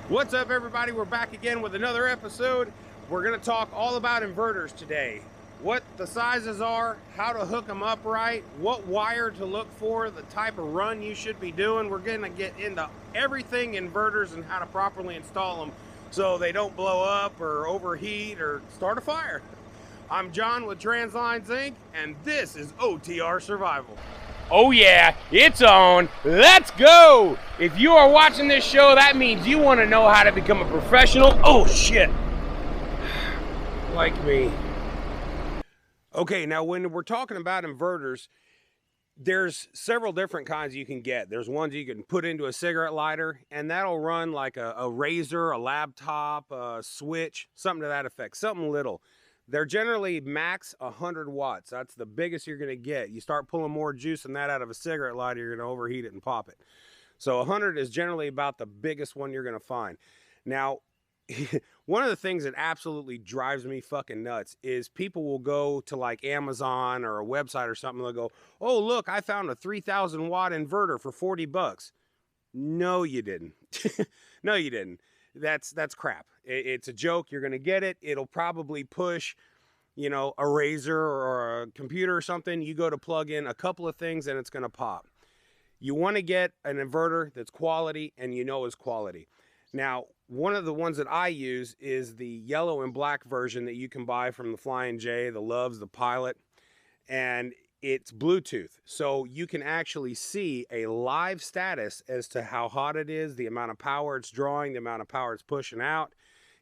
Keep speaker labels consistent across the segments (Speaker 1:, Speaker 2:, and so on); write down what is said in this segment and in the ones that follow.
Speaker 1: What's up, everybody? We're back again with another episode. We're going to talk all about inverters today. What the sizes are, how to hook them up right, what wire to look for, the type of run you should be doing. We're going to get into everything inverters and how to properly install them so they don't blow up or overheat or start a fire. I'm John with Translines Inc., and this is OTR Survival. Oh yeah, it's on. Let's go! If you are watching this show, that means you want to know how to become a professional. Oh shit. Like me. Okay, now when we're talking about inverters, there's several different kinds you can get. There's ones you can put into a cigarette lighter, and that'll run like a razor, a laptop, a switch, something to that effect, something little. They're generally max 100 watts. That's the biggest you're going to get. You start pulling more juice than that out of a cigarette lighter, you're going to overheat it and pop it. So 100 is generally about the biggest one you're going to find. Now, one of the things that absolutely drives me fucking nuts is people will go to like Amazon or a website or something. They'll go, oh, look, I found a 3,000 watt inverter for 40 bucks. No, you didn't. No, you didn't. That's crap. It's a joke. You're going to get it. It'll probably push, you know, a razor or a computer or something. You go to plug in a couple of things and it's going to pop. You want to get an inverter that's quality and you know is quality. Now, one of the ones that I use is the yellow and black version that you can buy from the Flying J, the Loves, the Pilot, and it's Bluetooth. So you can actually see a live status as to how hot it is, the amount of power it's drawing, the amount of power it's pushing out.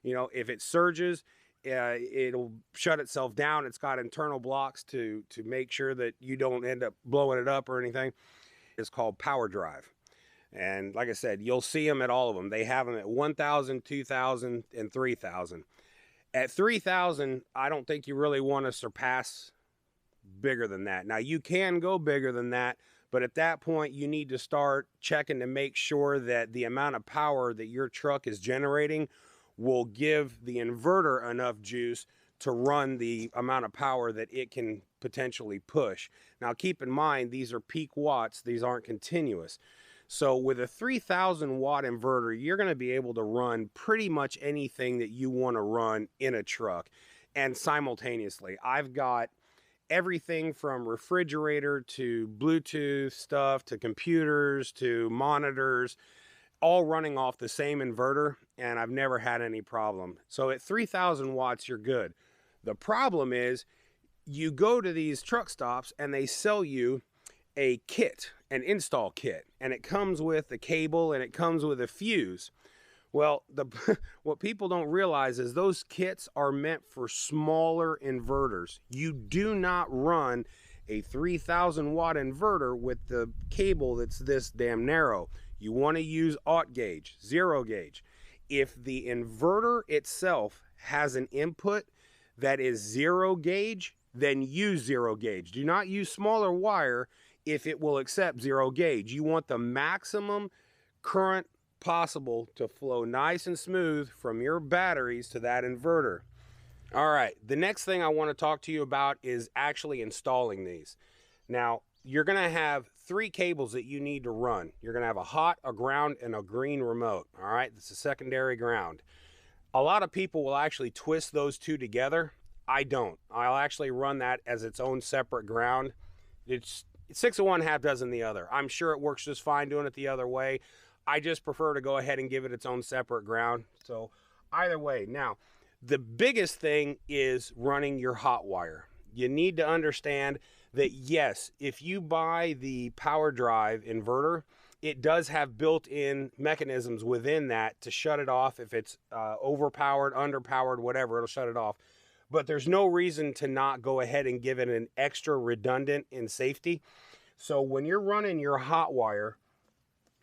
Speaker 1: You know, if it surges, it'll shut itself down. It's got internal blocks to make sure that you don't end up blowing it up or anything. It's called Power Drive. And like I said, you'll see them at all of them. They have them at 1,000, 2,000, and 3,000. At 3,000, I don't think you really want to surpass bigger than that. Now, you can go bigger than that, but at that point, you need to start checking to make sure that the amount of power that your truck is generating will give the inverter enough juice to run the amount of power that it can potentially push. Now, keep in mind, these are peak watts. These aren't continuous. So with a 3,000 watt inverter, you're going to be able to run pretty much anything that you want to run in a truck. And simultaneously, I've got everything from refrigerator to Bluetooth stuff to computers to monitors, all running off the same inverter, and I've never had any problem. So at 3,000 watts, you're good. The problem is you go to these truck stops and they sell you a kit, an install kit, and it comes with a cable and it comes with a fuse. Well, what people don't realize is those kits are meant for smaller inverters. You do not run a 3,000 watt inverter with the cable that's this damn narrow. You want to use aught gauge, zero gauge. If the inverter itself has an input that is zero gauge, then use zero gauge. Do not use smaller wire if it will accept zero gauge. You want the maximum current possible to flow nice and smooth from your batteries to that inverter. All right, the next thing I want to talk to you about is actually installing these. Now, you're going to have 3 cables that you need to run. You're going to have a hot, a ground, and a green remote. All right, this is secondary ground. A lot of people will actually twist those two together. I don't. I'll actually run that as its own separate ground. It's 6 of one, half dozen the other. I'm sure it works just fine doing it the other way. I just prefer to go ahead and give it its own separate ground. So either way. Now, the biggest thing is running your hot wire. You need to understand that, yes, if you buy the Power Drive inverter, it does have built-in mechanisms within that to shut it off. If it's overpowered, underpowered, whatever, it'll shut it off. But there's no reason to not go ahead and give it an extra redundant in safety. So when you're running your hot wire,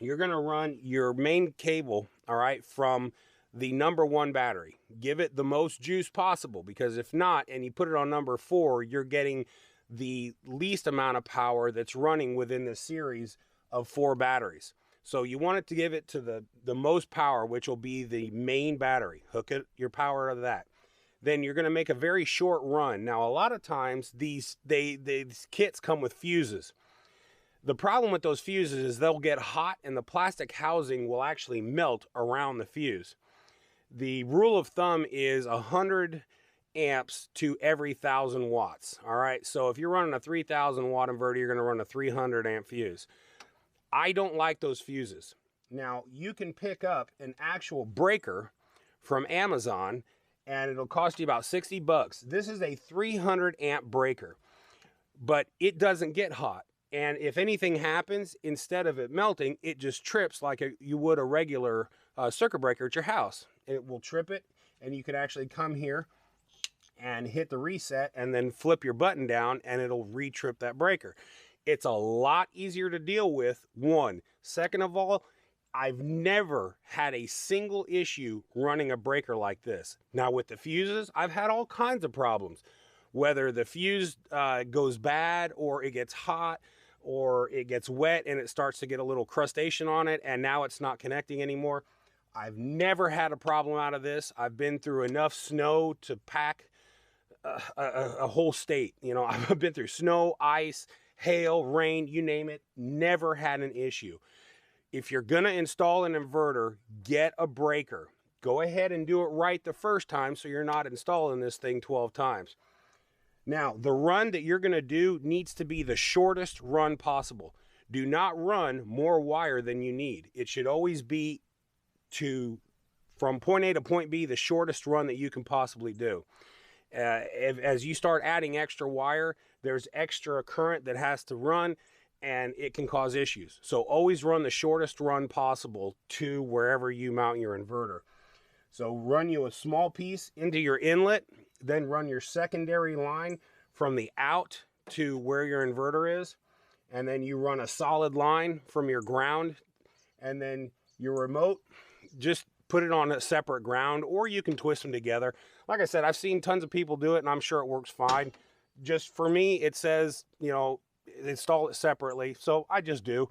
Speaker 1: you're going to run your main cable, all right, from the number 1 battery. Give it the most juice possible, because if not, and you put it on number 4, you're getting the least amount of power that's running within the series of 4 batteries. So you want it to give it to the most power, which will be the main battery. Hook your power to that. Then you're going to make a very short run. Now, a lot of times these kits come with fuses. The problem with those fuses is they'll get hot and the plastic housing will actually melt around the fuse. The rule of thumb is 100 amps to every 1,000 watts. All right, so if you're running a 3,000 watt inverter, you're going to run a 300 amp fuse. I don't like those fuses. Now, you can pick up an actual breaker from Amazon and it'll cost you about 60 bucks. This is a 300 amp breaker, but it doesn't get hot. And if anything happens, instead of it melting, it just trips like you would a regular circuit breaker at your house. It will trip it, and you can actually come here and hit the reset and then flip your button down and it'll re-trip that breaker. It's a lot easier to deal with, one. Second of all, I've never had a single issue running a breaker like this. Now with the fuses, I've had all kinds of problems. Whether the fuse goes bad or it gets hot or it gets wet and it starts to get a little crustation on it and now it's not connecting anymore. I've never had a problem out of this. I've been through enough snow to pack a whole state. You know, I've been through snow, ice, hail, rain, you name it, never had an issue. If you're gonna install an inverter, get a breaker. Go ahead and do it right the first time so you're not installing this thing 12 times. Now, the run that you're gonna do needs to be the shortest run possible. Do not run more wire than you need. It should always be from point A to point B, the shortest run that you can possibly do. As you start adding extra wire, there's extra current that has to run and it can cause issues. So always run the shortest run possible to wherever you mount your inverter. So run you a small piece into your inlet, then run your secondary line from the out to where your inverter is, and then you run a solid line from your ground, and then your remote, just put it on a separate ground, or you can twist them together. Like I said, I've seen tons of people do it and I'm sure it works fine. Just for me, it says, you know, install it separately, so I just do.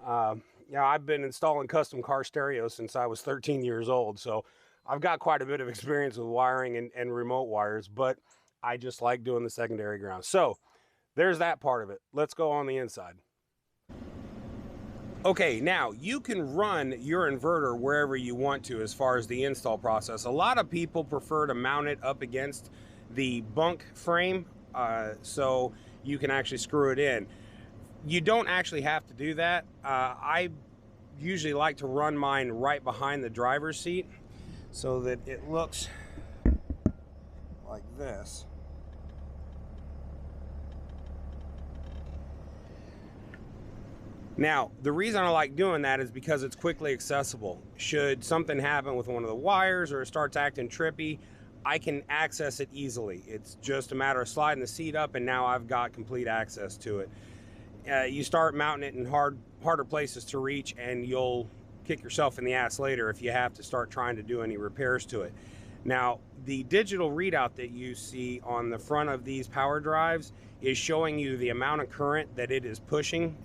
Speaker 1: Yeah, I've been installing custom car stereos since I was 13 years old, so I've got quite a bit of experience with wiring and remote wires, but I just like doing the secondary ground. So there's that part of it. Let's go on the inside. Okay, now you can run your inverter wherever you want to as far as the install process. A lot of people prefer to mount it up against the bunk frame so you can actually screw it in. You don't actually have to do that. I usually like to run mine right behind the driver's seat so that it looks like this. Now, the reason I like doing that is because it's quickly accessible. Should something happen with one of the wires or it starts acting trippy, I can access it easily. It's just a matter of sliding the seat up and now I've got complete access to it. You start mounting it in harder places to reach and you'll kick yourself in the ass later if you have to start trying to do any repairs to it. Now, the digital readout that you see on the front of these power drives is showing you the amount of current that it is pushing,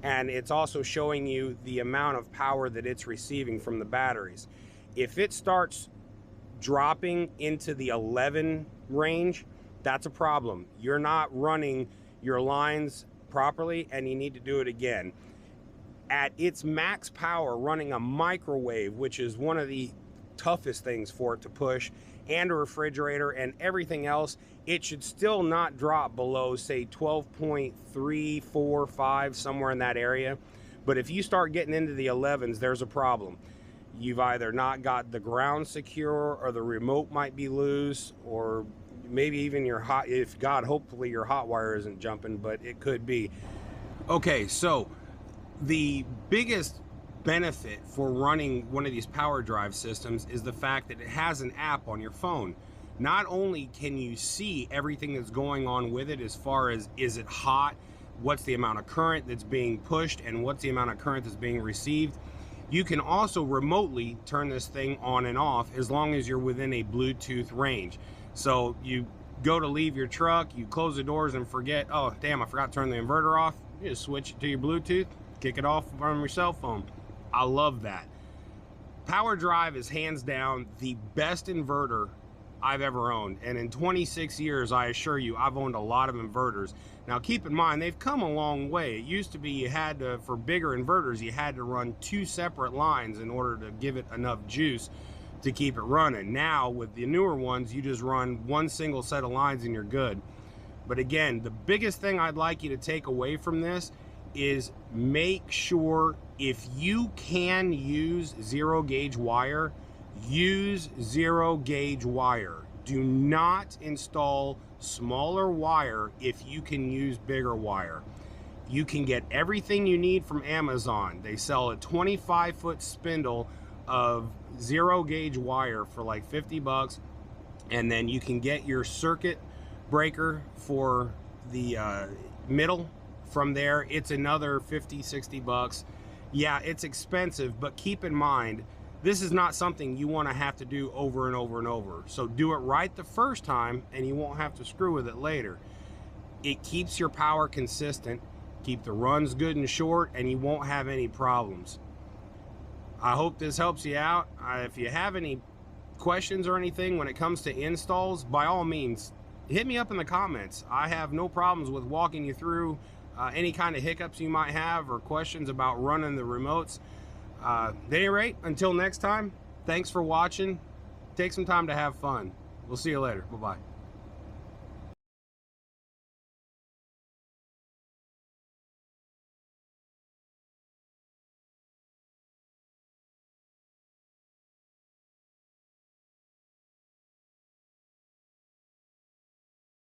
Speaker 1: and it's also showing you the amount of power that it's receiving from the batteries. If it starts dropping into the 11 range, that's a problem. You're not running your lines properly and you need to do it again. At its max power, running a microwave, which is one of the toughest things for it to push, and a refrigerator and everything else, it should still not drop below, say, 12.3, 4, 5, somewhere in that area. But if you start getting into the 11s, there's a problem. You've either not got the ground secure, or the remote might be loose, or maybe even your hot, if God, hopefully your hot wire isn't jumping, but it could be. Okay, so the biggest benefit for running one of these power drive systems is the fact that it has an app on your phone. Not only can you see everything that's going on with it as far as, is it hot, what's the amount of current that's being pushed, and what's the amount of current that's being received, you can also remotely turn this thing on and off as long as you're within a Bluetooth range. So you go to leave your truck, you close the doors and forget, oh damn, I forgot to turn the inverter off. You just switch it to your Bluetooth, kick it off from your cell phone. I love that. Power Drive is hands down the best inverter I've ever owned. And in 26 years, I assure you, I've owned a lot of inverters. Now keep in mind, they've come a long way. It used to be you had to, for bigger inverters, you had to run 2 separate lines in order to give it enough juice to keep it running. Now with the newer ones, you just run 1 single set of lines and you're good. But again, the biggest thing I'd like you to take away from this is make sure, if you can use 0 gauge wire, use 0 gauge wire. Do not install smaller wire if you can use bigger wire. You can get everything you need from Amazon. They sell a 25-foot spindle of 0 gauge wire for like 50 bucks. And then you can get your circuit breaker for the middle. From there, it's another 50, 60 bucks. Yeah, it's expensive, but keep in mind, this is not something you want to have to do over and over and over. So do it right the first time and you won't have to screw with it later. It keeps your power consistent, keep the runs good and short, and you won't have any problems. I hope this helps you out. If you have any questions or anything when it comes to installs, by all means, hit me up in the comments. I have no problems with walking you through any kind of hiccups you might have or questions about running the remotes. At any rate, until next time, thanks for watching. Take some time to have fun. We'll see you later. Bye-bye.